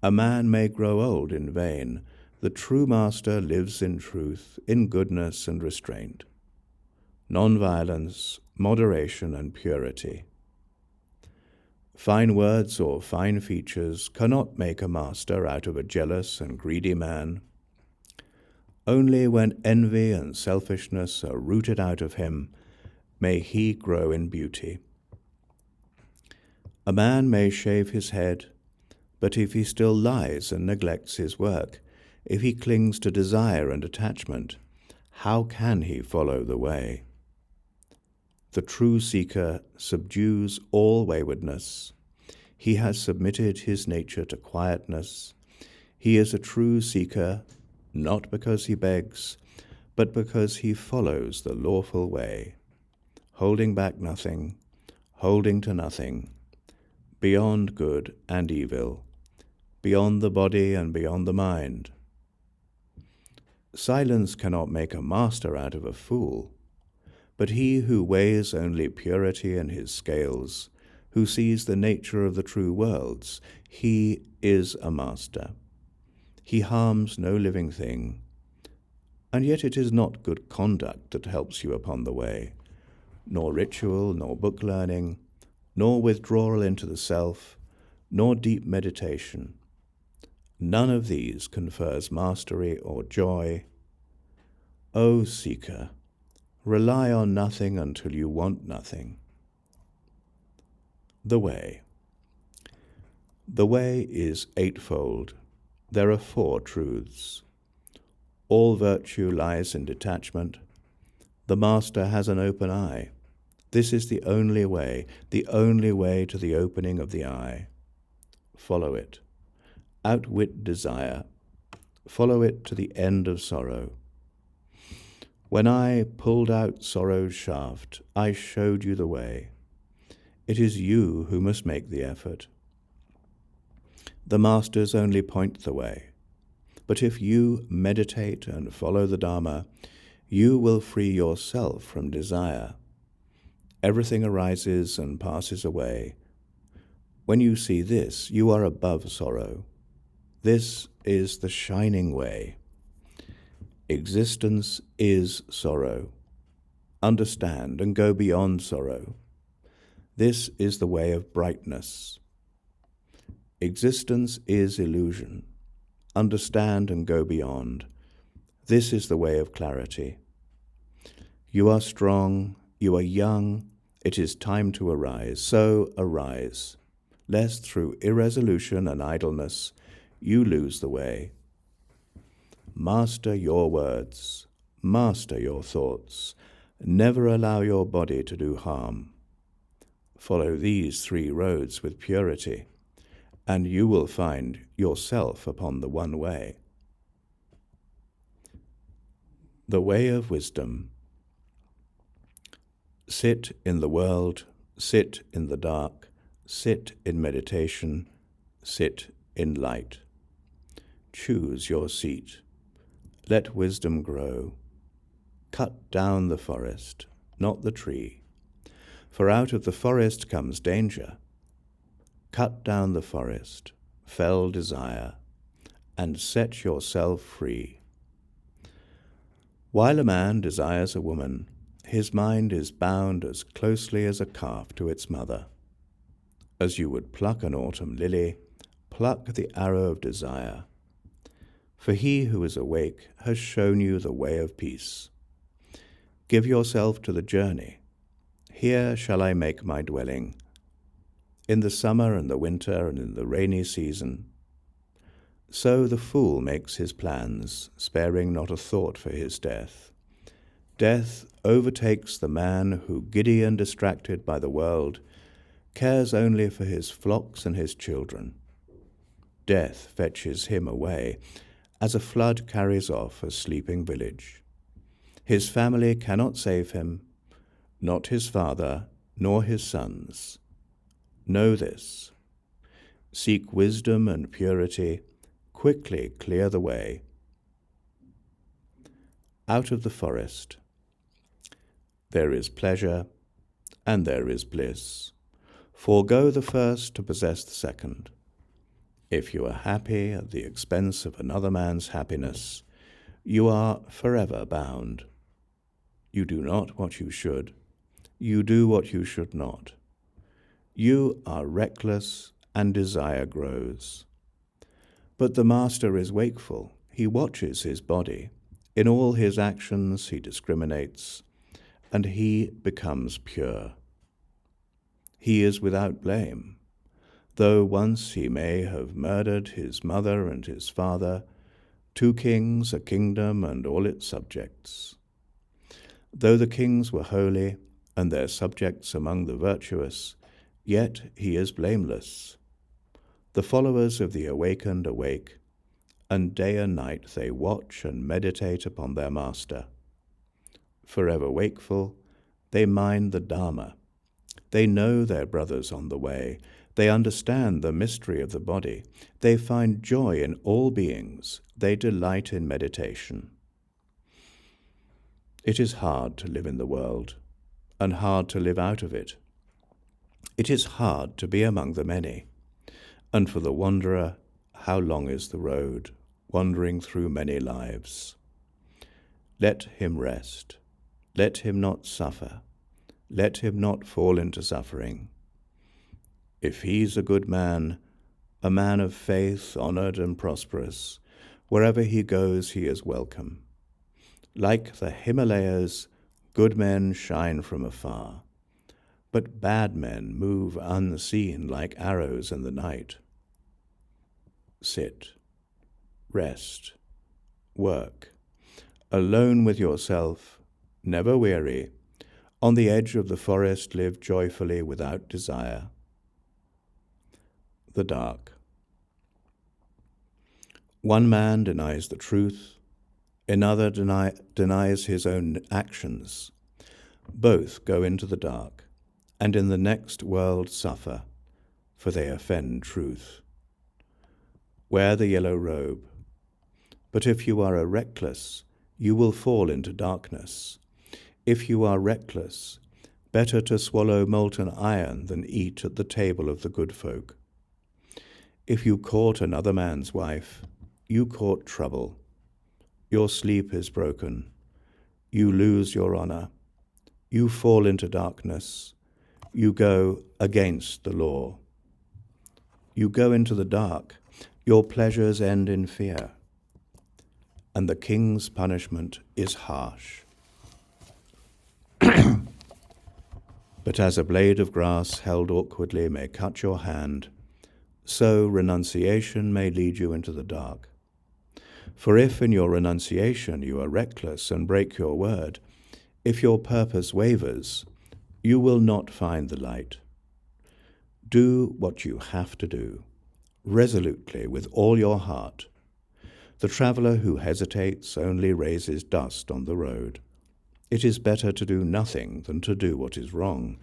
A man may grow old in vain. The true master lives in truth, in goodness and restraint, non-violence, moderation, and purity. Fine words or fine features cannot make a master out of a jealous and greedy man. Only when envy and selfishness are rooted out of him may he grow in beauty. A man may shave his head, but if he still lies and neglects his work, if he clings to desire and attachment, how can he follow the way? The true seeker subdues all waywardness. He has submitted his nature to quietness. He is a true seeker, not because he begs, but because he follows the lawful way, holding back nothing, holding to nothing, beyond good and evil, beyond the body and beyond the mind. Silence cannot make a master out of a fool, but he who weighs only purity in his scales, who sees the nature of the true worlds, he is a master. He harms no living thing, and yet it is not good conduct that helps you upon the way, nor ritual, nor book learning, nor withdrawal into the self, nor deep meditation. None of these confers mastery or joy. O seeker, rely on nothing until you want nothing. The way. The way is eightfold. There are 4 truths. All virtue lies in detachment. The master has an open eye. This is the only way to the opening of the eye. Follow it. Outwit desire. Follow it to the end of sorrow. When I pulled out sorrow's shaft, I showed you the way. It is you who must make the effort. The masters only point the way. But if you meditate and follow the Dharma, you will free yourself from desire. Everything arises and passes away. When you see this, you are above sorrow. This is the shining way. Existence is sorrow. Understand and go beyond sorrow. This is the way of brightness. Existence is illusion. Understand and go beyond. This is the way of clarity. You are strong, you are young, it is time to arise, so arise, lest through irresolution and idleness you lose the way. Master your words, master your thoughts, never allow your body to do harm. Follow these 3 roads with purity, and you will find yourself upon the one way. The way of wisdom. Sit in the world, sit in the dark, sit in meditation, sit in light. Choose your seat. Let wisdom grow. Cut down the forest, not the tree, for out of the forest comes danger. Cut down the forest, fell desire, and set yourself free. While a man desires a woman, his mind is bound as closely as a calf to its mother. As you would pluck an autumn lily, pluck the arrow of desire. For he who is awake has shown you the way of peace. Give yourself to the journey. Here shall I make my dwelling, in the summer and the winter and in the rainy season. So the fool makes his plans, sparing not a thought for his death. Death overtakes the man who, giddy and distracted by the world, cares only for his flocks and his children. Death fetches him away, as a flood carries off a sleeping village. His family cannot save him, not his father, nor his sons. Know this. Seek wisdom and purity, quickly clear the way. Out of the forest. There is pleasure, and there is bliss. Forego the first to possess the second. If you are happy at the expense of another man's happiness, you are forever bound. You do not what you should. You do what you should not. You are reckless, and desire grows. But the master is wakeful. He watches his body. In all his actions he discriminates, and he becomes pure. He is without blame, though once he may have murdered his mother and his father, 2 kings, a kingdom, and all its subjects. Though the kings were holy, and their subjects among the virtuous, yet he is blameless. The followers of the awakened awake, and day and night they watch and meditate upon their master. Forever wakeful, they mind the Dharma. They know their brothers on the way. They understand the mystery of the body. They find joy in all beings. They delight in meditation. It is hard to live in the world, and hard to live out of it. It is hard to be among the many, and for the wanderer, how long is the road, wandering through many lives? Let him rest. Let him not suffer. Let him not fall into suffering. If he's a good man, a man of faith, honored and prosperous, wherever he goes he is welcome. Like the Himalayas, good men shine from afar, but bad men move unseen like arrows in the night. Sit, rest, work, alone with yourself, never weary, On the edge of the forest live joyfully without desire. The dark. One man denies the truth, another denies his own actions. Both go into the dark, and in the next world suffer, for they offend truth. Wear the yellow robe. But if you are a reckless, you will fall into darkness. If you are reckless, better to swallow molten iron than eat at the table of the good folk. If you court another man's wife, you court trouble. Your sleep is broken. You lose your honor. You fall into darkness. You go against the law. You go into the dark. Your pleasures end in fear. And the king's punishment is harsh. But as a blade of grass held awkwardly may cut your hand, so renunciation may lead you into the dark. For if in your renunciation you are reckless and break your word, if your purpose wavers, you will not find the light. Do what you have to do, resolutely with all your heart. The traveller who hesitates only raises dust on the road. It is better to do nothing than to do what is wrong,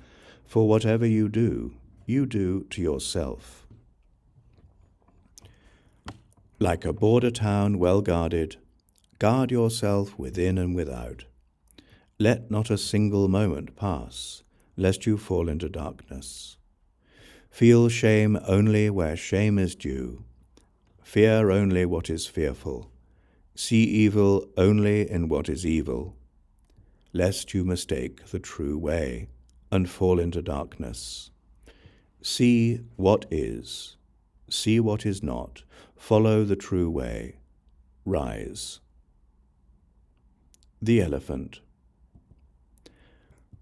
for whatever you do to yourself. Like a border town well guarded, guard yourself within and without. Let not a single moment pass, lest you fall into darkness. Feel shame only where shame is due. Fear only what is fearful. See evil only in what is evil, lest you mistake the true way and fall into darkness. See what is, see what is not, follow the true way, rise. The elephant.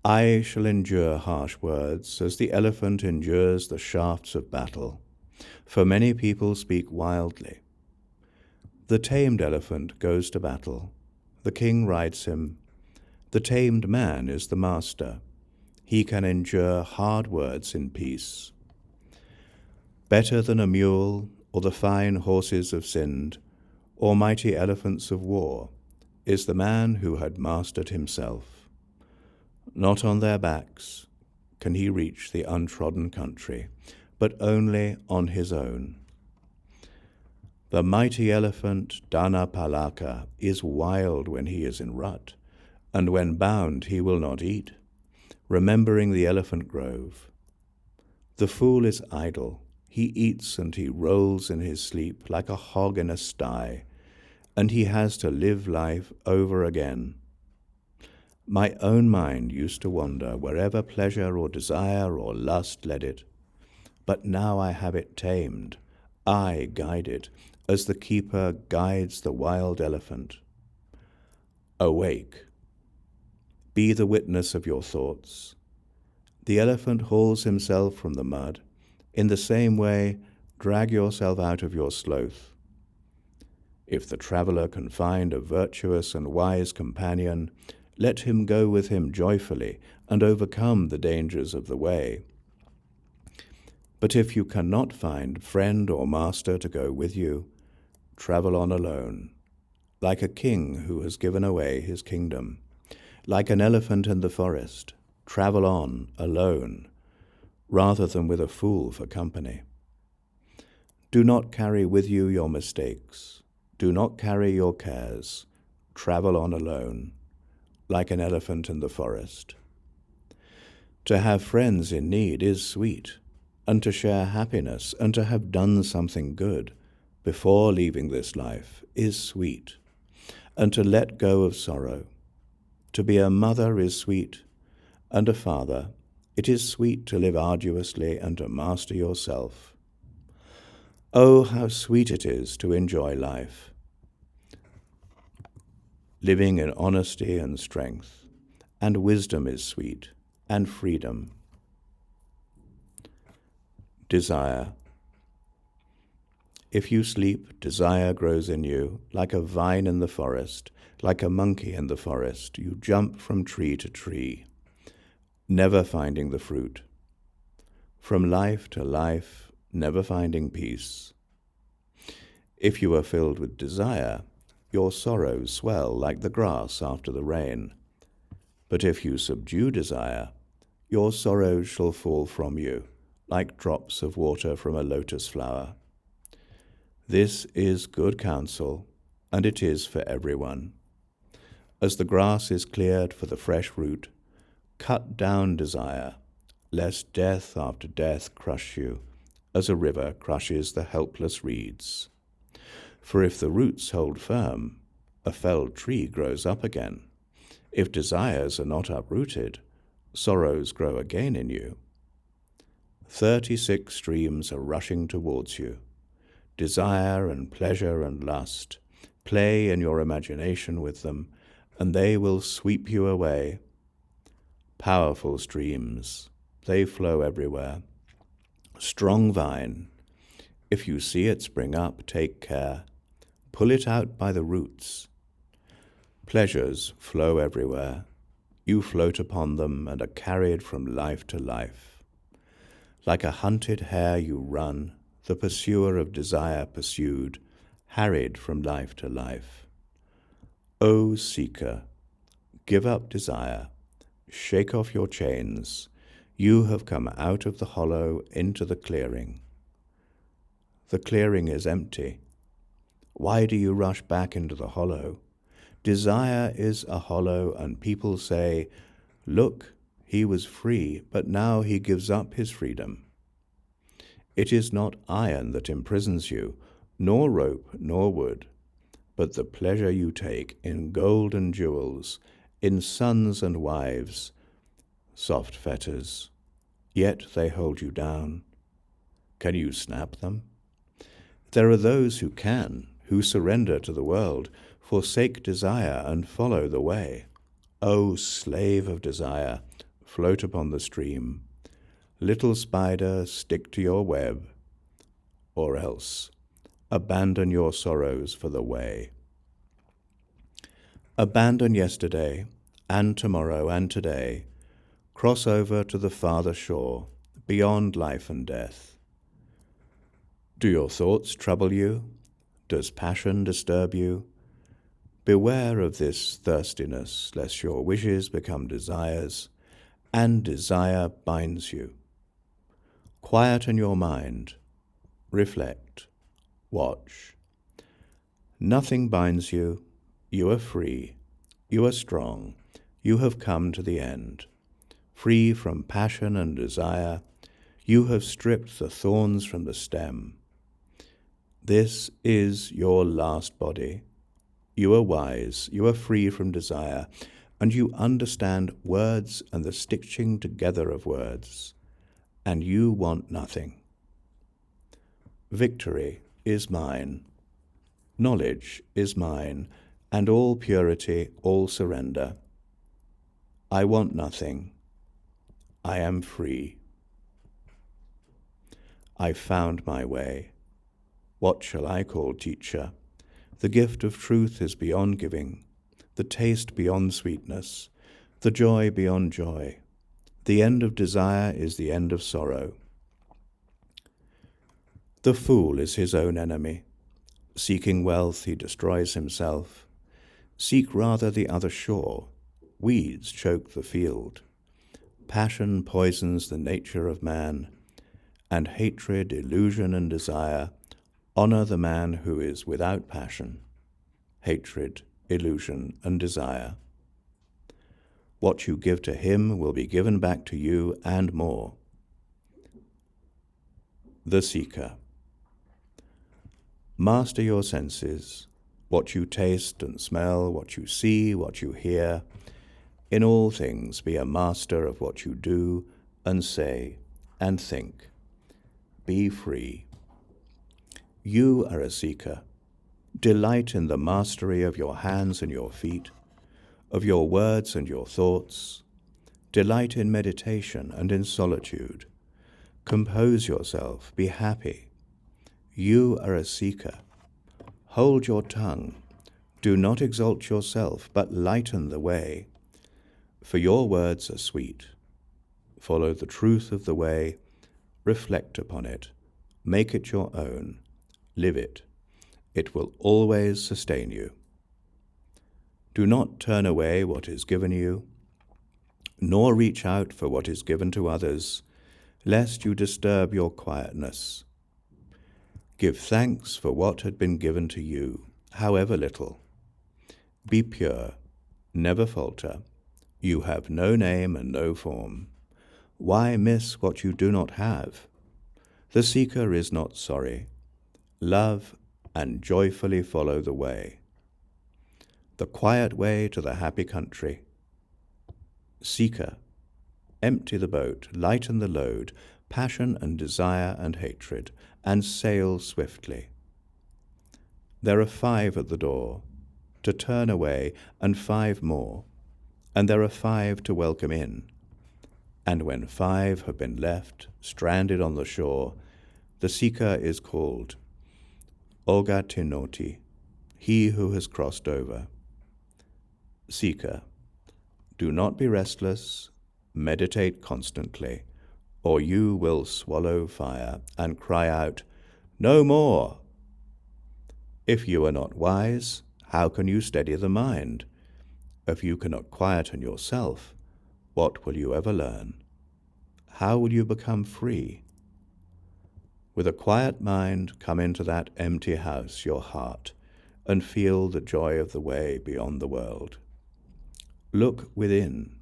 I shall endure harsh words as the elephant endures the shafts of battle, for many people speak wildly. The tamed elephant goes to battle. The king rides him. The tamed man is the master. He can endure hard words in peace. Better than a mule or the fine horses of Sind or mighty elephants of war is the man who had mastered himself. Not on their backs can he reach the untrodden country, but only on his own. The mighty elephant Dhammapada is wild when he is in rut, and when bound he will not eat, remembering the elephant grove. The fool is idle. He eats and he rolls in his sleep like a hog in a sty, and he has to live life over again. My own mind used to wander wherever pleasure or desire or lust led it, but now I have it tamed. I guide it, as the keeper guides the wild elephant. Awake. Be the witness of your thoughts. The elephant hauls himself from the mud. In the same way, drag yourself out of your sloth. If the traveller can find a virtuous and wise companion, let him go with him joyfully and overcome the dangers of the way. But if you cannot find friend or master to go with you, travel on alone, like a king who has given away his kingdom. Like an elephant in the forest, travel on alone, rather than with a fool for company. Do not carry with you your mistakes. Do not carry your cares. Travel on alone, like an elephant in the forest. To have friends in need is sweet, and to share happiness and to have done something good before leaving this life is sweet, and to let go of sorrow. To be a mother is sweet, and a father. It is sweet to live arduously and to master yourself. Oh, how sweet it is to enjoy life, living in honesty and strength, and wisdom is sweet, and freedom. Desire. If you sleep, desire grows in you, like a vine in the forest, like a monkey in the forest. You jump from tree to tree. never finding the fruit. From life to life, never finding peace. If you are filled with desire, your sorrows swell like the grass after the rain. But if you subdue desire, your sorrows shall fall from you, like drops of water from a lotus flower. This is good counsel, and it is for everyone. As the grass is cleared for the fresh root, cut down desire, lest death after death crush you, as a river crushes the helpless reeds. For if the roots hold firm, a felled tree grows up again. If desires are not uprooted, sorrows grow again in you. 36 streams are rushing towards you. Desire and pleasure and lust. Play in your imagination with them, and they will sweep you away. Powerful streams, they flow everywhere. Strong vine, if you see it spring up, take care. Pull it out by the roots. Pleasures flow everywhere. You float upon them and are carried from life to life. Like a hunted hare you run, the pursuer of desire pursued, harried from life to life. O seeker, give up desire, shake off your chains. You have come out of the hollow into the clearing. The clearing is empty. Why do you rush back into the hollow? Desire is a hollow, and people say, "Look, he was free, but now he gives up his freedom." It is not iron that imprisons you, nor rope, nor wood, but the pleasure you take in gold and jewels, in sons and wives, soft fetters, yet they hold you down. Can you snap them? There are those who can, who surrender to the world, forsake desire and follow the way. O slave of desire, float upon the stream. Little spider, stick to your web, or else abandon your sorrows for the way. Abandon yesterday, and tomorrow, and today. Cross over to the farther shore, beyond life and death. Do your thoughts trouble you? Does passion disturb you? Beware of this thirstiness, lest your wishes become desires, and desire binds you. Quieten your mind, reflect, watch. Nothing binds you. You are free. You are strong. You have come to the end. Free from passion and desire, you have stripped the thorns from the stem. This is your last body. You are wise, you are free from desire, and you understand words and the stitching together of words, and you want nothing. Victory is mine. Knowledge is mine, and all purity, all surrender. I want nothing. I am free. I found my way. What shall I call teacher? The gift of truth is beyond giving, the taste beyond sweetness, the joy beyond joy. The end of desire is the end of sorrow. The fool is his own enemy. Seeking wealth, he destroys himself. Seek rather the other shore. Weeds choke the field. Passion poisons the nature of man, and hatred, illusion, and desire honor the man who is without passion, hatred, illusion, and desire. What you give to him will be given back to you and more. The Seeker. Master your senses, what you taste and smell, what you see, what you hear. In all things be a master of what you do and say and think. Be free. You are a seeker. Delight in the mastery of your hands and your feet, of your words and your thoughts. Delight in meditation and in solitude. Compose yourself, be happy. You are a seeker. Hold your tongue. Do not exalt yourself, but lighten the way. For your words are sweet. follow the truth of the way, reflect upon it, make it your own, live it. It will always sustain you. Do not turn away what is given you, nor reach out for what is given to others, lest you disturb your quietness. Give thanks for what had been given to you, however little. Be pure, never falter. You have no name and no form. Why miss what you do not have? The seeker is not sorry. Love and joyfully follow the way. The quiet way to the happy country. Seeker, empty the boat, lighten the load, passion and desire and hatred, and sail swiftly. There are 5 at the door, to turn away, and 5 more, and there are 5 to welcome in. And when 5 have been left, stranded on the shore, the seeker is called Ogatinoti, he who has crossed over. Seeker, do not be restless, meditate constantly, or you will swallow fire and cry out, "No more!" If you are not wise, how can you steady the mind? If you cannot quieten yourself, what will you ever learn? How will you become free? With a quiet mind, come into that empty house, your heart, and feel the joy of the way beyond the world. Look within,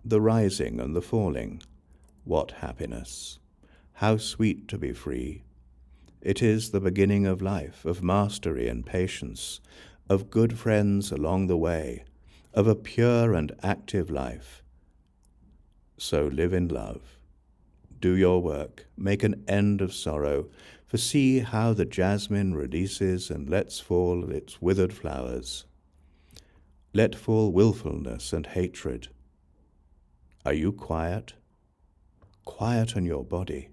the rising and the falling. What happiness! How sweet to be free! It is the beginning of life, of mastery and patience, of good friends along the way, of a pure and active life. So live in love. Do your work, make an end of sorrow, for see how the jasmine releases and lets fall its withered flowers. Let fall willfulness and hatred. Are you quiet? Quieten your body,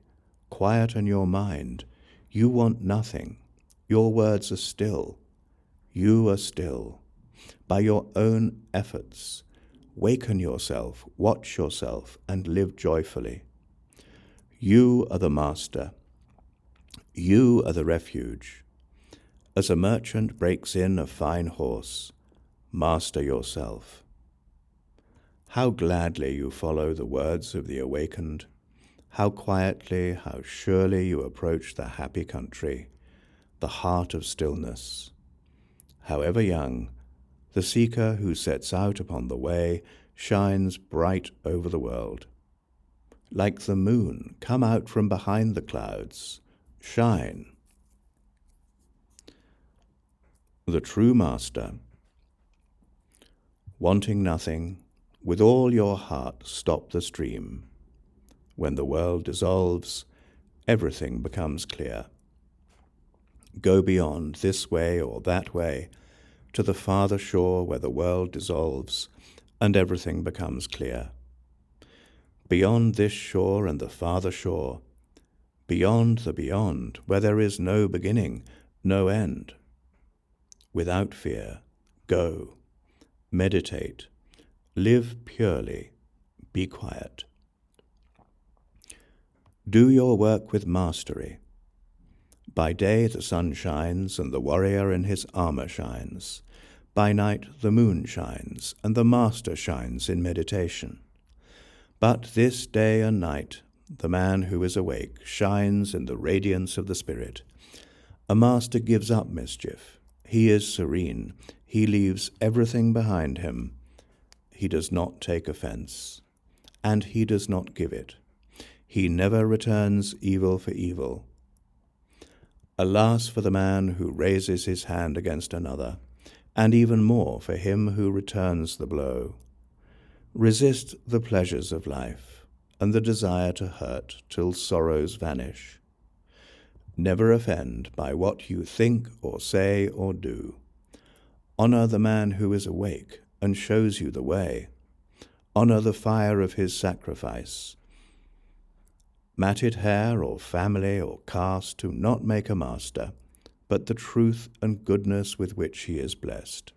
quieten your mind. You want nothing. Your words are still. You are still. By your own efforts, waken yourself, watch yourself, and live joyfully. You are the master. You are the refuge. As a merchant breaks in a fine horse, master yourself. How gladly you follow the words of the awakened, how quietly, how surely you approach the happy country, the heart of stillness. However young, the seeker who sets out upon the way shines bright over the world. Like the moon, come out from behind the clouds, shine. The true master, wanting nothing, with all your heart stop the stream. When the world dissolves, everything becomes clear. Go beyond, this way or that way, to the farther shore where the world dissolves, and everything becomes clear. Beyond this shore and the farther shore, beyond the beyond, where there is no beginning, no end. Without fear, go, meditate, live purely, be quiet. Do your work with mastery. By day the sun shines, and the warrior in his armor shines. By night the moon shines, and the master shines in meditation. But this day and night the man who is awake shines in the radiance of the Spirit. A master gives up mischief. He is serene. He leaves everything behind him. He does not take offense, and he does not give it. He never returns evil for evil. Alas for the man who raises his hand against another, and even more for him who returns the blow. Resist the pleasures of life, and the desire to hurt till sorrows vanish. Never offend by what you think or say or do. Honor the man who is awake and shows you the way. Honor the fire of his sacrifice. Matted hair or family or caste do not make a master, but the truth and goodness with which he is blessed.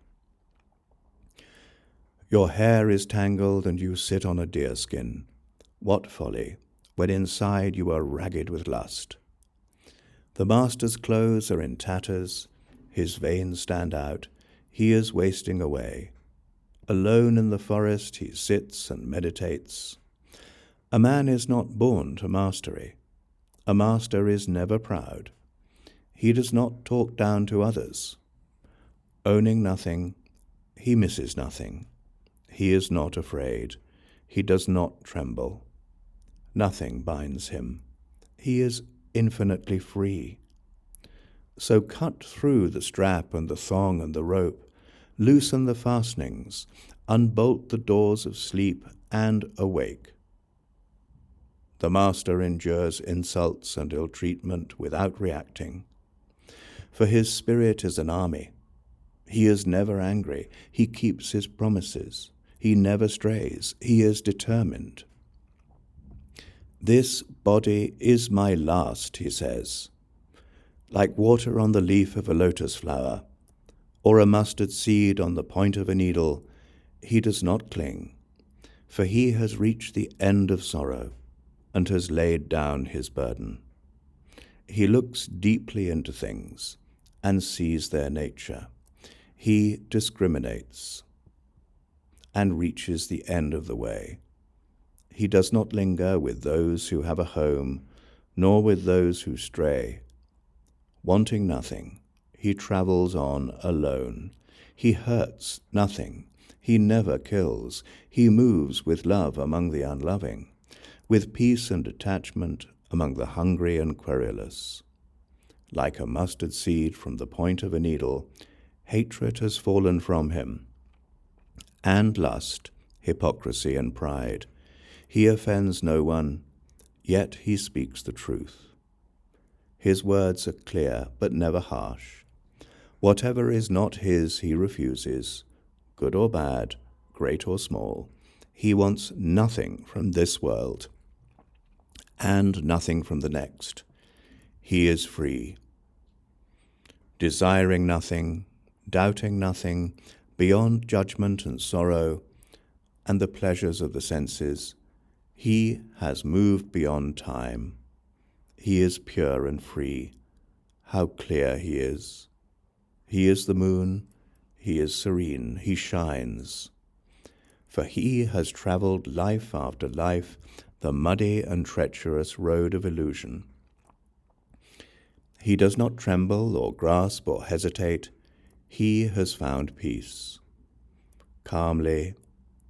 Your hair is tangled and you sit on a deerskin. What folly, when inside you are ragged with lust. The master's clothes are in tatters, his veins stand out, he is wasting away. Alone in the forest he sits and meditates. A man is not born to mastery. A master is never proud. He does not talk down to others. Owning nothing, he misses nothing. He is not afraid. He does not tremble. Nothing binds him. He is infinitely free. So cut through the strap and the thong and the rope, loosen the fastenings, unbolt the doors of sleep, and awake. The master endures insults and ill-treatment without reacting. For his spirit is an army. He is never angry. He keeps his promises. He never strays. He is determined. This body is my last, he says. Like water on the leaf of a lotus flower, or a mustard seed on the point of a needle, he does not cling, for he has reached the end of sorrow and has laid down his burden. He looks deeply into things and sees their nature. He discriminates and reaches the end of the way. He does not linger with those who have a home, nor with those who stray. Wanting nothing, he travels on alone. He hurts nothing. He never kills. He moves with love among the unloving, with peace and detachment among the hungry and querulous. Like a mustard seed from the point of a needle, hatred has fallen from him, and lust, hypocrisy, and pride. He offends no one, yet he speaks the truth. His words are clear, but never harsh. Whatever is not his he refuses, good or bad, great or small. He wants nothing from this world, and nothing from the next. He is free. Desiring nothing, doubting nothing, beyond judgment and sorrow, and the pleasures of the senses, he has moved beyond time. He is pure and free. How clear he is! He is the moon. He is serene. He shines. For he has travelled life after life, the muddy and treacherous road of illusion. He does not tremble or grasp or hesitate. He has found peace. Calmly,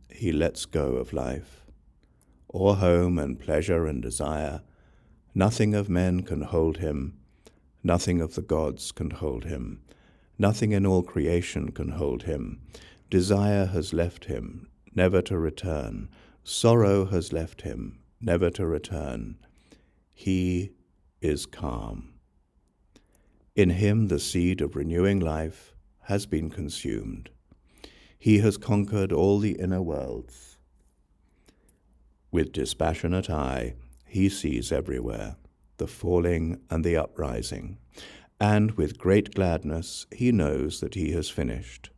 he lets go of life. Or home and pleasure and desire. Nothing of men can hold him. Nothing of the gods can hold him. Nothing in all creation can hold him. Desire has left him, never to return. Sorrow has left him, never to return. He is calm. In him the seed of renewing life has been consumed. He has conquered all the inner worlds. With dispassionate eye, he sees everywhere the falling and the uprising, and with great gladness he knows that he has finished.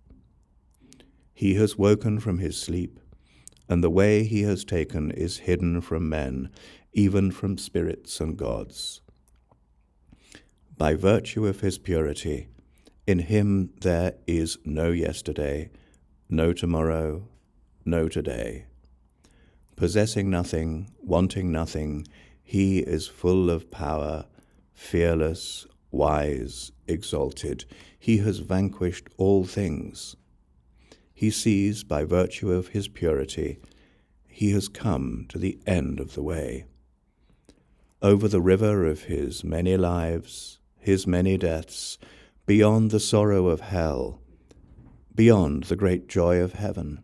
He has woken from his sleep, and the way he has taken is hidden from men, even from spirits and gods. By virtue of his purity, in him there is no yesterday, no tomorrow, no today. Possessing nothing, wanting nothing, he is full of power, fearless, wise, exalted. He has vanquished all things. He sees, by virtue of his purity, he has come to the end of the way. Over the river of his many lives, his many deaths, beyond the sorrow of hell, beyond the great joy of heaven,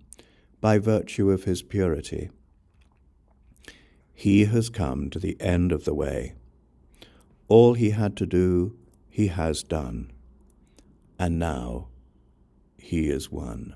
by virtue of his purity, he has come to the end of the way. All he had to do, he has done, and now he is one.